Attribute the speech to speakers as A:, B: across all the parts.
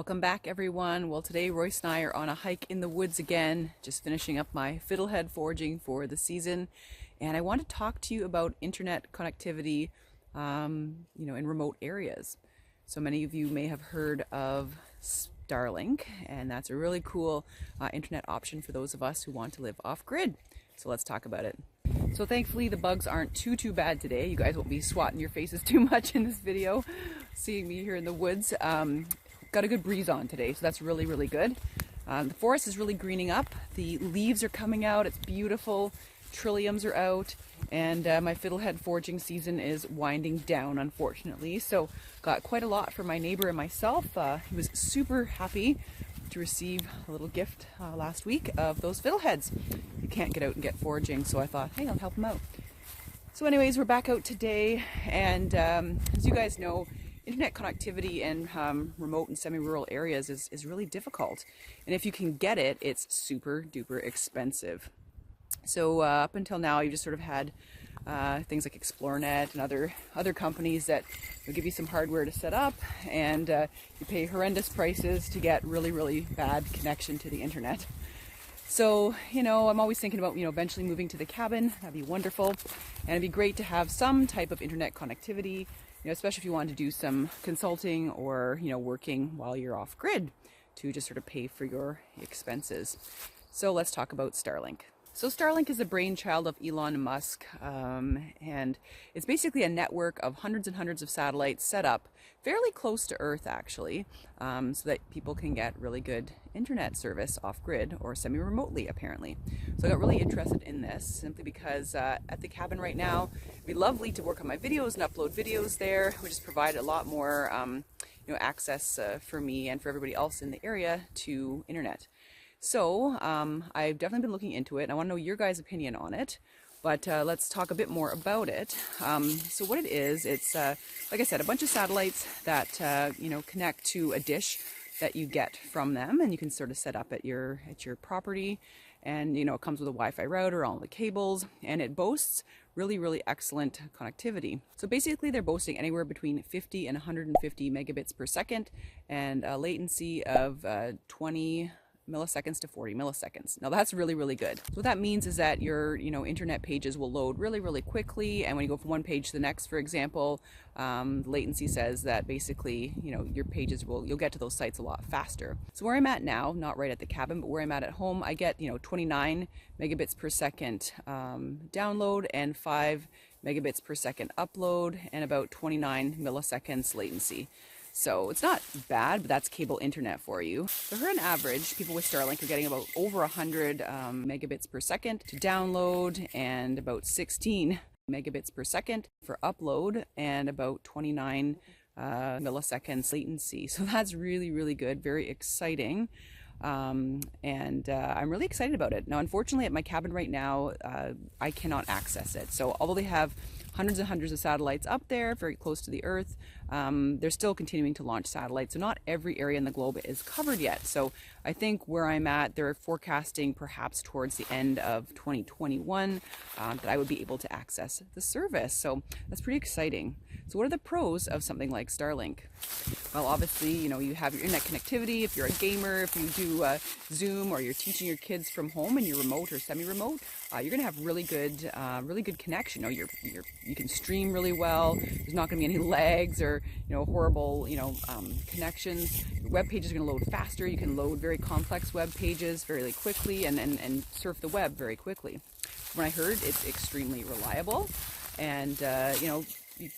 A: Welcome back, everyone. Well, today Royce and I are on a hike in the woods again, just finishing up my fiddlehead foraging for the season. And I want to talk to you about internet connectivity, in remote areas. So many of you may have heard of Starlink, and that's a really cool internet option for those of us who want to live off-grid. So let's talk about it. So thankfully the bugs aren't too bad today. You guys won't be swatting your faces too much in this video, seeing me here in the woods. Got a good breeze on today, so that's really good. The forest is really greening up. The leaves are coming out. It's beautiful. Trilliums are out, and my fiddlehead foraging season is winding down, unfortunately. So got quite a lot from my neighbor and myself. He was super happy to receive a little gift last week of those fiddleheads. You can't get out and get foraging, so I thought, hey, I'll help him out. So anyways, we're back out today, and as you guys know, internet connectivity in remote and semi-rural areas is really difficult. And if you can get it, it's super duper expensive. So up until now, you just sort of had things like ExploreNet and other companies that will give you some hardware to set up, and you pay horrendous prices to get really bad connection to the internet. So, I'm always thinking about, eventually moving to the cabin. That'd be wonderful. And it'd be great to have some type of internet connectivity, especially if you want to do some consulting or, working while you're off grid to just sort of pay for your expenses. So let's talk about Starlink. So Starlink is the brainchild of Elon Musk, and it's basically a network of hundreds and hundreds of satellites set up fairly close to Earth, actually, so that people can get really good internet service off-grid or semi-remotely, apparently. So I got really interested in this simply because at the cabin right now, it'd be lovely to work on my videos and upload videos there, which just provide a lot more access for me and for everybody else in the area to internet. So I've definitely been looking into it, and I want to know your guys' opinion on it. But let's talk a bit more about it. So what it is, it's like I said, a bunch of satellites that connect to a dish that you get from them, and you can sort of set up at your property. And it comes with a Wi-Fi router, all the cables, and it boasts really excellent connectivity. So basically they're boasting anywhere between 50 and 150 megabits per second, and a latency of 20 milliseconds to 40 milliseconds. Now that's really good. So what that means is that your internet pages will load really quickly, and when you go from one page to the next, for example, latency says that basically your pages you'll get to those sites a lot faster. So where I'm at now, not right at the cabin, but where I'm at home, I get 29 megabits per second download and 5 megabits per second upload and about 29 milliseconds latency. So it's not bad, but that's cable internet for you. So for an average, people with Starlink are getting about over 100 megabits per second to download, and about 16 megabits per second for upload, and about 29 milliseconds latency. So that's really good, very exciting. I'm really excited about it. Now, unfortunately, at my cabin right now, I cannot access it. So although they have hundreds and hundreds of satellites up there, very close to the Earth, they're still continuing to launch satellites. So not every area in the globe is covered yet. So I think where I'm at, they're forecasting perhaps towards the end of 2021 that I would be able to access the service. So that's pretty exciting. So what are the pros of something like Starlink? Well, obviously, you have your internet connectivity. If you're a gamer, if you do Zoom, or you're teaching your kids from home and you're remote or semi-remote, you're going to have really good connection. You can stream really well. There's not going to be any lags or horrible connections. Your web pages are going to load faster. You can load very complex web pages very quickly and surf the web very quickly. When I heard, it's extremely reliable, and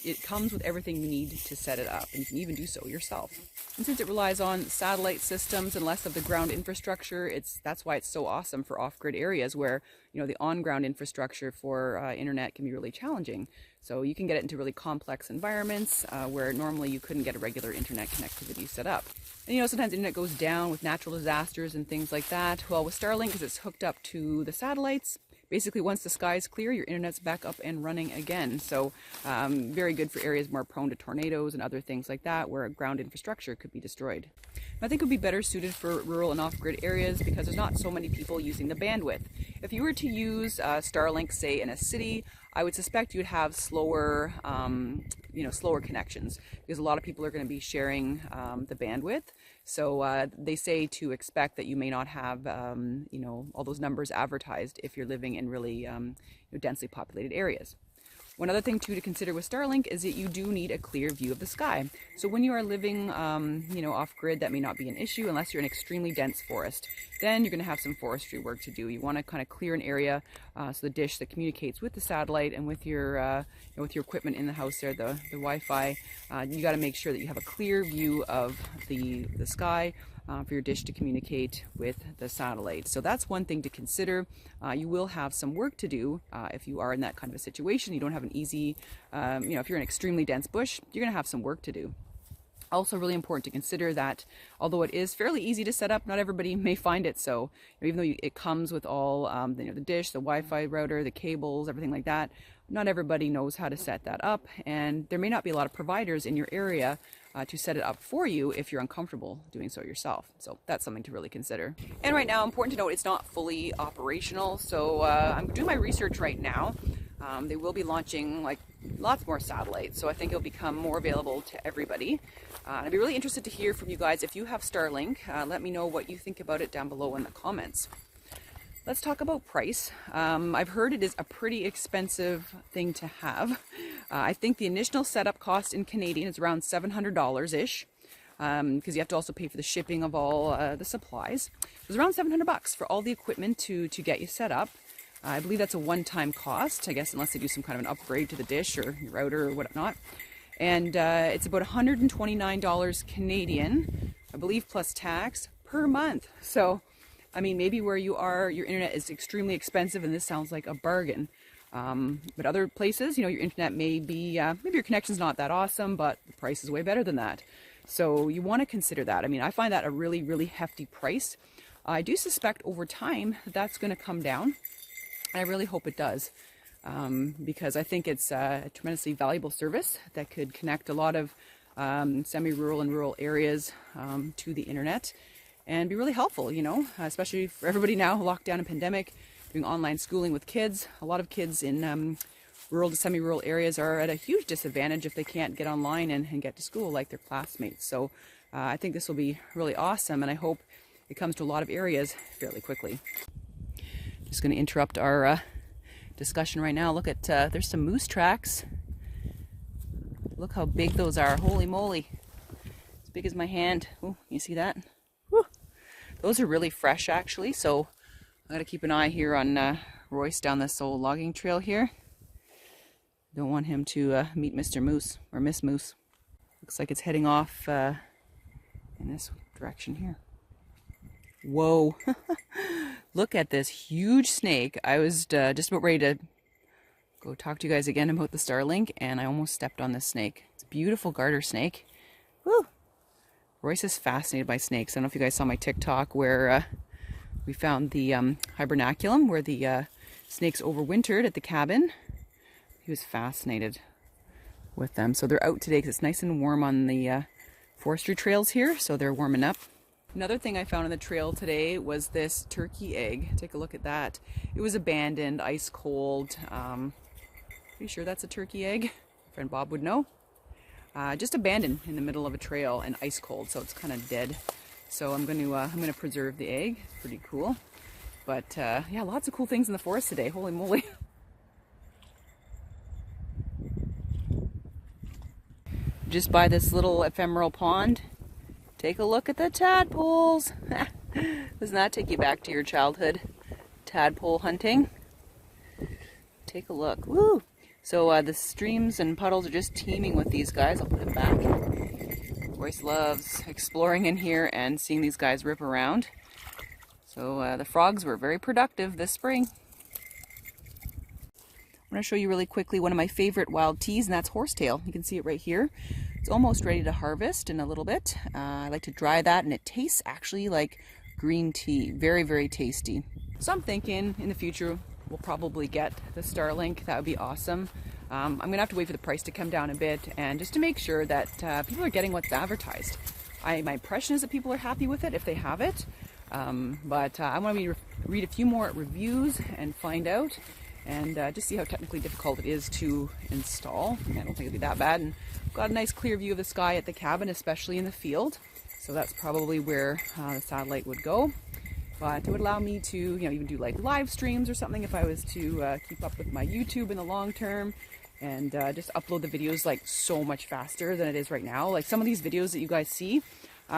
A: it comes with everything you need to set it up, and you can even do so yourself. And since it relies on satellite systems and less of the ground infrastructure, that's why it's so awesome for off-grid areas where the on-ground infrastructure for internet can be really challenging. So you can get it into really complex environments where normally you couldn't get a regular internet connectivity set up. And sometimes internet goes down with natural disasters and things like that. Well, with Starlink, because it's hooked up to the satellites, basically once the sky's clear, your internet's back up and running again. So very good for areas more prone to tornadoes and other things like that where ground infrastructure could be destroyed. I think it would be better suited for rural and off-grid areas because there's not so many people using the bandwidth. If you were to use Starlink, say, in a city, I would suspect you'd have slower, slower connections because a lot of people are going to be sharing the bandwidth. So they say to expect that you may not have, all those numbers advertised if you're living in really densely populated areas. One other thing too to consider with Starlink is that you do need a clear view of the sky. So when you are living, off grid, that may not be an issue unless you're in extremely dense forest. Then you're going to have some forestry work to do. You want to kind of clear an area so the dish that communicates with the satellite and with your equipment in the house there, the Wi-Fi. You got to make sure that you have a clear view of the sky. For your dish to communicate with the satellite. So that's one thing to consider. You will have some work to do if you are in that kind of a situation. You don't have an easy, if you're in extremely dense bush, you're going to have some work to do. Also really important to consider that although it is fairly easy to set up, not everybody may find it so. Even though it comes with all the dish, the Wi-Fi router, the cables, everything like that, not everybody knows how to set that up, and there may not be a lot of providers in your area to set it up for you if you're uncomfortable doing so yourself. So that's something to really consider. And right now, important to note, it's not fully operational. So I'm doing my research right now. They will be launching lots more satellites, so I think it'll become more available to everybody. I'd be really interested to hear from you guys. If you have Starlink, let me know what you think about it down below in the comments. Let's talk about price. I've heard it is a pretty expensive thing to have. I think the initial setup cost in Canadian is around $700-ish, because you have to also pay for the shipping of all the supplies. It was around $700 for all the equipment to get you set up. I believe that's a one-time cost, I guess, unless they do some kind of an upgrade to the dish or router or whatnot. And it's about $129 Canadian, I believe, plus tax per month. So, I mean, maybe where you are, your internet is extremely expensive and this sounds like a bargain. But other places, your internet may be, maybe your connection's not that awesome, but the price is way better than that. So you want to consider that. I mean, I find that a really, really hefty price. I do suspect over time that's going to come down. And I really hope it does, because I think it's a tremendously valuable service that could connect a lot of semi-rural and rural areas to the internet and be really helpful, especially for everybody now locked down in pandemic, doing online schooling with kids. A lot of kids in rural to semi-rural areas are at a huge disadvantage if they can't get online and get to school like their classmates. So I think this will be really awesome, and I hope it comes to a lot of areas fairly quickly. Just going to interrupt our discussion right now. Look at, there's some moose tracks. Look how big those are. Holy moly. As big as my hand. Oh, you see that? Woo. Those are really fresh actually, so I got to keep an eye here on Royce down this old logging trail here. Don't want him to meet Mr. Moose or Miss Moose. Looks like it's heading off in this direction here. Whoa. Look at this huge snake. I was just about ready to go talk to you guys again about the Starlink, and I almost stepped on this snake. It's a beautiful garter snake. Woo! Royce is fascinated by snakes. I don't know if you guys saw my TikTok where we found the hibernaculum where the snakes overwintered at the cabin. He was fascinated with them. So they're out today because it's nice and warm on the forestry trails here, so they're warming up. Another thing I found on the trail today was this turkey egg. Take a look at that. It was abandoned, ice cold. Pretty sure that's a turkey egg. Friend Bob would know. Just abandoned in the middle of a trail and ice cold, so it's kind of dead. So I'm gonna preserve the egg. Pretty cool. But yeah, lots of cool things in the forest today. Holy moly! Just by this little ephemeral pond. Take a look at the tadpoles. Doesn't that take you back to your childhood? Tadpole hunting. Take a look. Woo! So the streams and puddles are just teeming with these guys. I'll put it back. Royce loves exploring in here and seeing these guys rip around. So the frogs were very productive this spring. I'm going to show you really quickly one of my favorite wild teas, and that's horsetail. You can see it right here. It's almost ready to harvest in a little bit. I like to dry that, and it tastes actually like green tea. Very, very tasty. So I'm thinking in the future we'll probably get the Starlink. That would be awesome. I'm going to have to wait for the price to come down a bit, and just to make sure that people are getting what's advertised. My impression is that people are happy with it if they have it. But I want to read a few more reviews and find out, and just see how technically difficult it is to install. I don't think it'll be that bad. And got a nice clear view of the sky at the cabin, especially in the field. So that's probably where the satellite would go. But it would allow me to, you know, even do like live streams or something if I was to keep up with my YouTube in the long term, and just upload the videos like so much faster than it is right now. Like some of these videos that you guys see,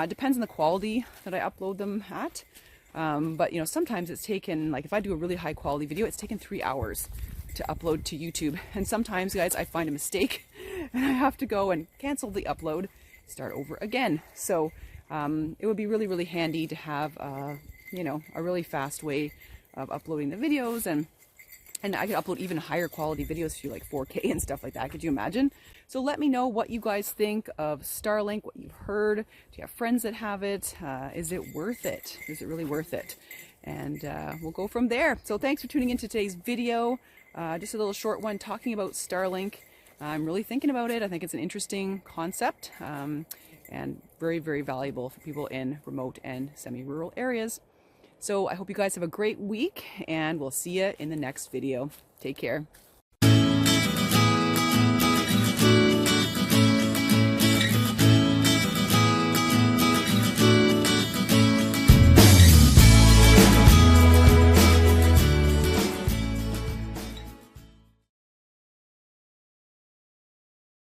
A: depends on the quality that I upload them at. But you know, sometimes it's taken, like if I do a really high quality video, it's taken 3 hours to upload to YouTube. And sometimes, guys, I find a mistake and I have to go and cancel the upload, start over again. So it would be really, really handy to have, you know, a really fast way of uploading the videos, and I could upload even higher quality videos to like 4K and stuff like that. Could you imagine? So let me know what you guys think of Starlink, what you've heard. Do you have friends that have it? Is it worth it? Is it really worth it? And we'll go from there. So thanks for tuning into today's video. Just a little short one talking about Starlink. I'm really thinking about it. I think it's an interesting concept, and very, very valuable for people in remote and semi-rural areas. So I hope you guys have a great week, and we'll see you in the next video. Take care.